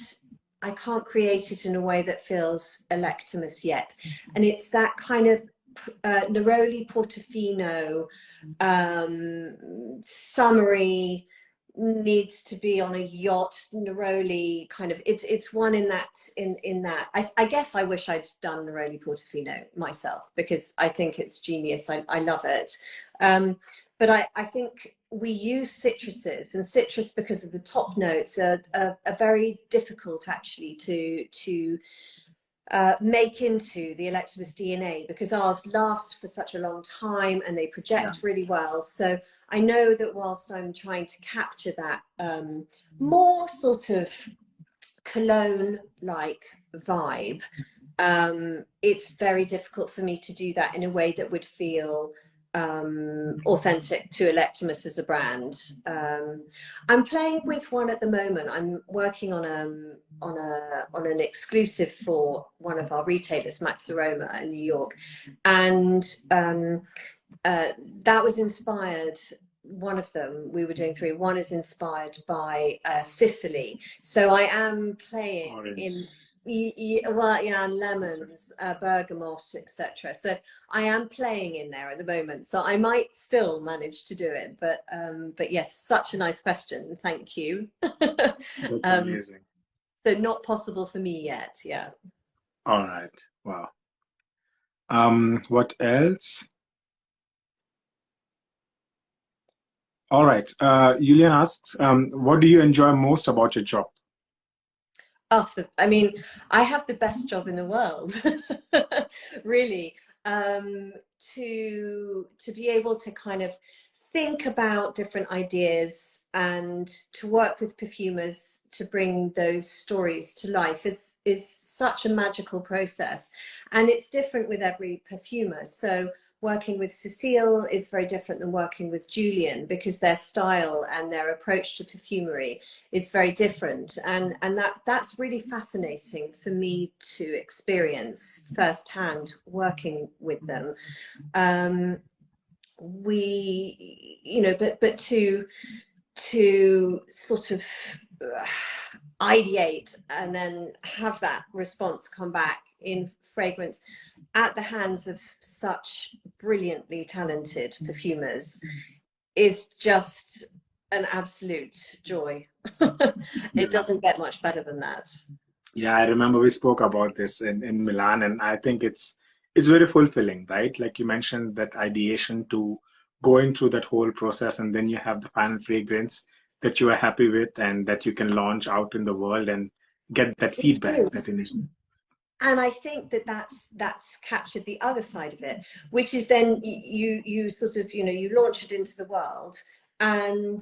B: create it in a way that feels Electimus yet. And it's that kind of Neroli Portofino, summery, needs to be on a yacht, Neroli kind of, it's one in that. I guess I wish I'd done Neroli Portofino myself, because I think it's genius. I love it. But I think we use citruses, and citrus, because of the top notes, are very difficult actually to make into the Electimus DNA, because ours last for such a long time and they
A: yeah,
B: project really well. So I know that whilst I'm trying to capture that more sort of cologne-like vibe, it's very difficult for me to do that in a way that would feel authentic to Electimus as a brand. I'm playing with one at the moment. I'm working on an exclusive for one of our retailers, Max Aroma in New York, and that was inspired. One of them, we were doing three. One is inspired by Sicily. So I am playing in. Well, yeah, and lemons, bergamot, etc. So I am playing in there at the moment. So I might still manage to do it, but yes, such a nice question. Thank you.
A: That's amazing.
B: So not possible for me yet. Yeah.
A: All right. Wow. What else? All right. Julien asks, what do you enjoy most about your job?
B: Oh, I mean, I have the best job in the world, really. To be able to kind of think about different ideas and to work with perfumers to bring those stories to life is such a magical process, and it's different with every perfumer. So working with Cecile is very different than working with Julien, because their style and their approach to perfumery is very different, and that's really fascinating for me to experience firsthand working with them. But to sort of ideate and then have that response come back in fragrance at the hands of such brilliantly talented perfumers is just an absolute joy. It doesn't get much better than that.
A: Yeah, I remember we spoke about this in Milan, and I think it's very fulfilling, right? Like you mentioned, that ideation to going through that whole process, and then you have the final fragrance that you are happy with and that you can launch out in the world and get that feedback. That initial.
B: And I think that's captured the other side of it, which is then you sort of, you launch it into the world, and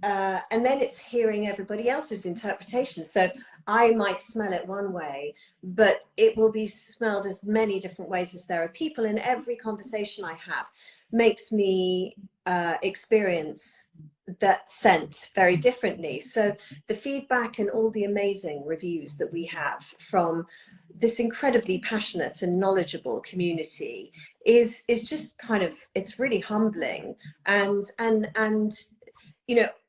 B: then it's hearing everybody else's interpretation. So I might smell it one way, but it will be smelled as many different ways as there are people. And every conversation I have makes me experience that scent very differently. So the feedback and all the amazing reviews that we have from this incredibly passionate and knowledgeable community is just kind of, it's really humbling. And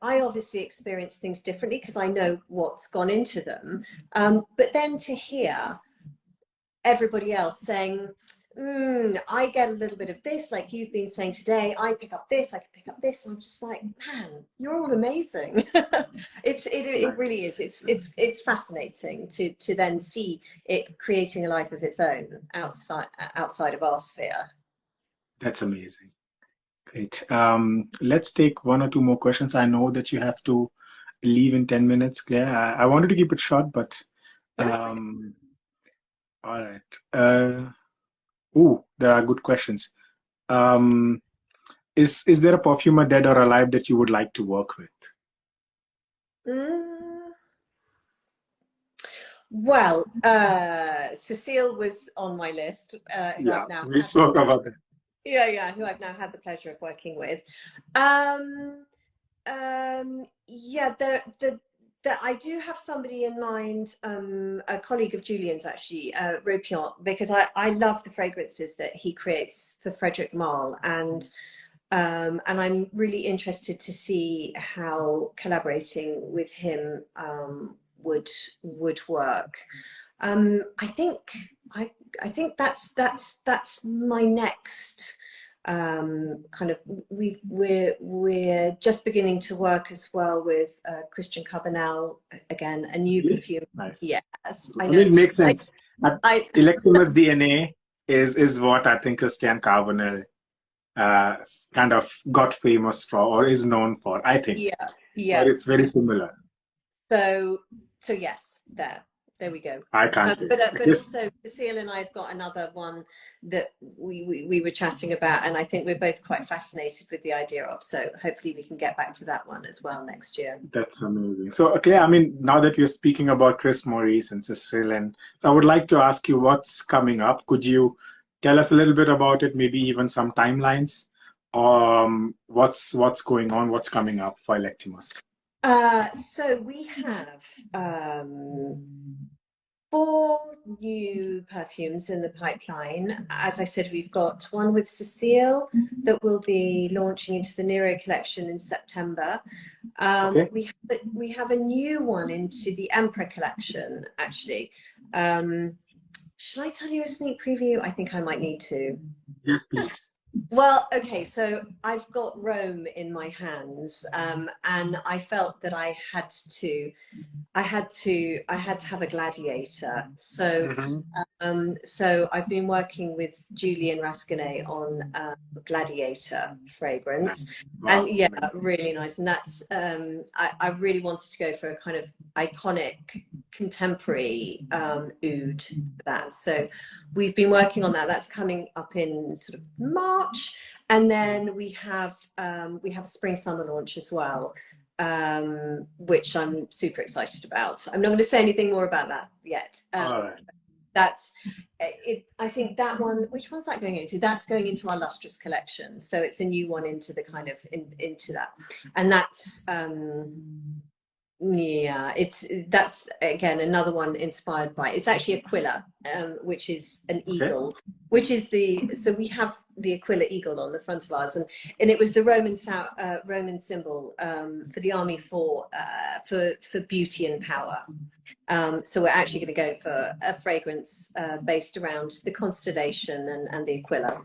B: I obviously experience things differently because I know what's gone into them. But then to hear everybody else saying, I get a little bit of this, like you've been saying today, I pick up this, I can pick up this. And I'm just like, man, you're all amazing. It really is. It's fascinating to then see it creating a life of its own outside of our sphere.
A: That's amazing. Great. Let's take one or two more questions. I know that you have to leave in 10 minutes, Claire. I wanted to keep it short, but all right. There are good questions. Is there a perfumer, dead or alive, that you would like to work with?
B: Well, Cecile was on my list.
A: Yeah, we spoke about it.
B: Yeah, who I've now had the pleasure of working with. I do have somebody in mind, a colleague of Julien's actually, Ropion, because I love the fragrances that he creates for Frederic Malle, and I'm really interested to see how collaborating with him would work. I think that's my next kind of. We're just beginning to work as well with Christian Carbonell, again, a new perfume.
A: Nice.
B: Yes,
A: I mean, it makes sense. Electimus DNA is what I think Christian Carbonell kind of got famous for, or is known for, I think.
B: Yeah.
A: But it's very similar.
B: So yes, there we go.
A: I can't.
B: But also, Cecile and I have got another one that we were chatting about, and I think we're both quite fascinated with the idea of. So hopefully we can get back to that one as well next year.
A: That's amazing. So, Claire, I mean, now that we're speaking about Chris Maurice and Cecile, and so I would like to ask you what's coming up. Could you tell us a little bit about it? Maybe even some timelines what's going on? What's coming up for Electimus?
B: So we have 4 new perfumes in the pipeline. As I said, we've got one with Cecile that will be launching into the NERO Collection in September.
A: Okay.
B: We have a new one into the Emperor Collection, actually. Shall I tell you a sneak preview? I think I might need to.
A: Yes, please.
B: Well, okay, so I've got Rome in my hands, and I felt that I had to have a gladiator. So so I've been working with Julien Rasquinet on Gladiator Fragrance.
A: Wow.
B: And yeah, really nice. And that's I really wanted to go for a kind of iconic contemporary oud for that. So we've been working on that. That's coming up in sort of March. And then we have a spring summer launch as well, which I'm super excited about. I'm not going to say anything more about that yet.
A: All right.
B: That's it. I think that one, which one's that going into? That's going into our Lustrous collection. So it's a new one into the kind of into that. And that's yeah, that's again another one inspired by, it's actually Aquila, which is an eagle, which is so we have the Aquila eagle on the front of ours, and it was the Roman symbol for the army for beauty and power. So we're actually going to go for a fragrance based around the constellation and the Aquila.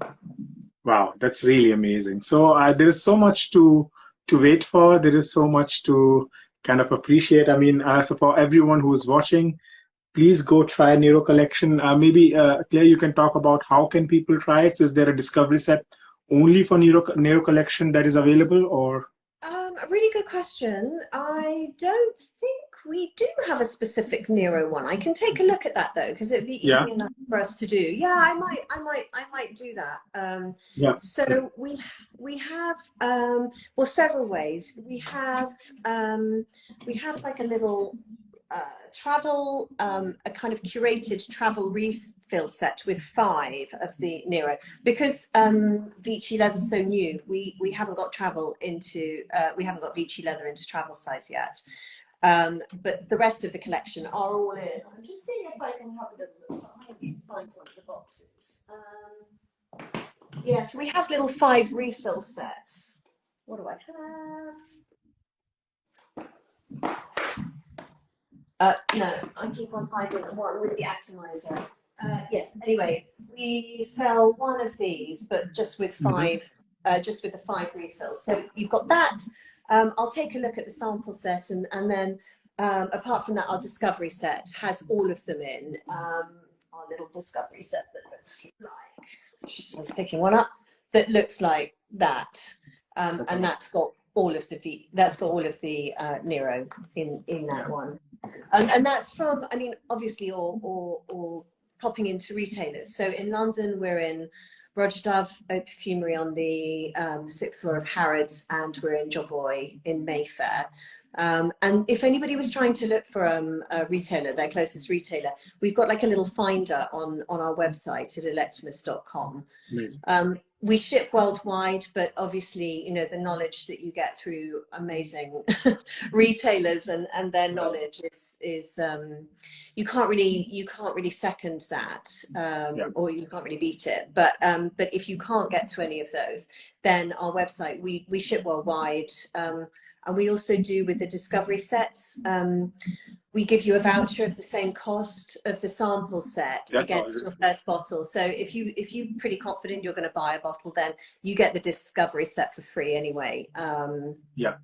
A: Wow, that's really amazing. So there is so much to wait for. There is so much to kind of appreciate. I mean, so for everyone who's watching, please go try NERO Collection. Maybe Claire, you can talk about how can people try it. So is there a discovery set only for NERO Collection that is available, or?
B: A really good question. I don't think we do have a specific NERO one. I can take a look at that though, because it'd be easy enough for us to do. Yeah, I might do that.
A: Yeah.
B: So we have well, several ways. We have like a little travel, a kind of curated travel refill set with 5 of the NERO, because VICI leather's so new. We haven't got VICI leather into travel size yet, but the rest of the collection are all in. I'm just seeing if I can have a little look. I might find one of the boxes. Yeah, so we have little 5 refill sets. What do I have? No, I keep on finding one with the atomizer. Yes, anyway, we sell one of these, but just with 5, just with the 5 refills. So you've got that. I'll take a look at the sample set, and then apart from that, our discovery set has all of them in. Our little discovery set that looks like, she's picking one up, that looks like that, and that's got all of the NERO in that one. And that's from, I mean, obviously, or popping into retailers. So in London, we're in Roger Dove Perfumery on the 6th floor of Harrods, and we're in Jovoy in Mayfair. And if anybody was trying to look for a retailer, their closest retailer, we've got like a little finder on our website at electimus.com. We ship worldwide, but obviously, you know, the knowledge that you get through amazing retailers and their knowledge is you can't really second that, or you can't really beat it. But if you can't get to any of those, then our website, we ship worldwide. And we also do with the discovery sets, we give you a voucher of the same cost of the sample set against your first bottle. So if you're pretty confident you're going to buy a bottle, then you get the discovery set for free anyway.
A: Yeah,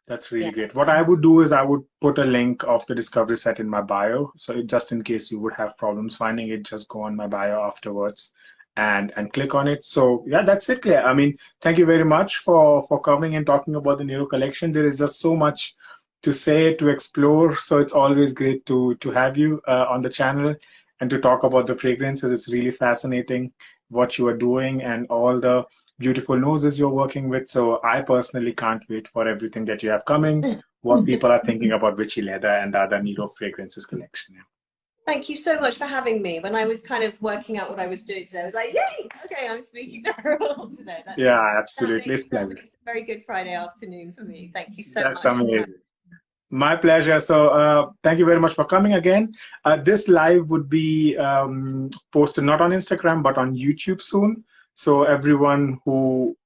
A: that's really great. What I would do is I would put a link of the discovery set in my bio. So just in case you would have problems finding it, just go on my bio afterwards and click on it. So yeah, that's it, Claire. I mean, thank you very much for coming and talking about the NERO Collection. There is just so much to say, to explore. So it's always great to have you on the channel and to talk about the fragrances. It's really fascinating what you are doing and all the beautiful noses you're working with. So I personally can't wait for everything that you have coming, what people are thinking about VICI leather and the other NERO fragrances collection.
B: Thank you so much for having me. When I was kind of working out what I was doing today, I was like, yay, okay, I'm speaking to her all today.
A: Yeah, absolutely. It's
B: That
A: pleasure.
B: makes a very good Friday afternoon for me. Thank you so
A: That's
B: much.
A: amazing. My pleasure. So, thank you very much for coming again. This live would be posted not on Instagram, but on YouTube soon. So, everyone who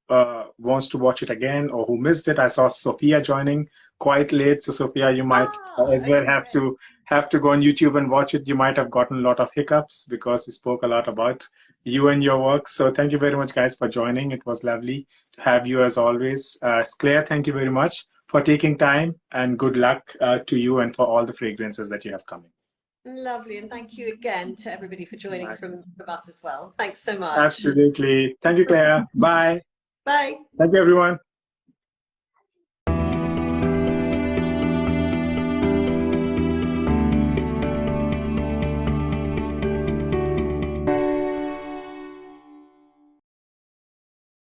A: wants to watch it again or who missed it, I saw Sofia joining quite late. So, Sofia, you might as well
B: Okay, great.
A: have to go on YouTube and watch it. You might have gotten a lot of hiccups because we spoke a lot about you and your work. So, thank you very much, guys, for joining. It was lovely to have you as always. Claire, thank you very much for taking time, and good luck to you and for all the fragrances that you have coming.
B: Lovely. And thank you again to everybody for joining from us as well. Thanks so much.
A: Absolutely. Thank you, Claire. Bye.
B: Bye.
A: Thank you, everyone.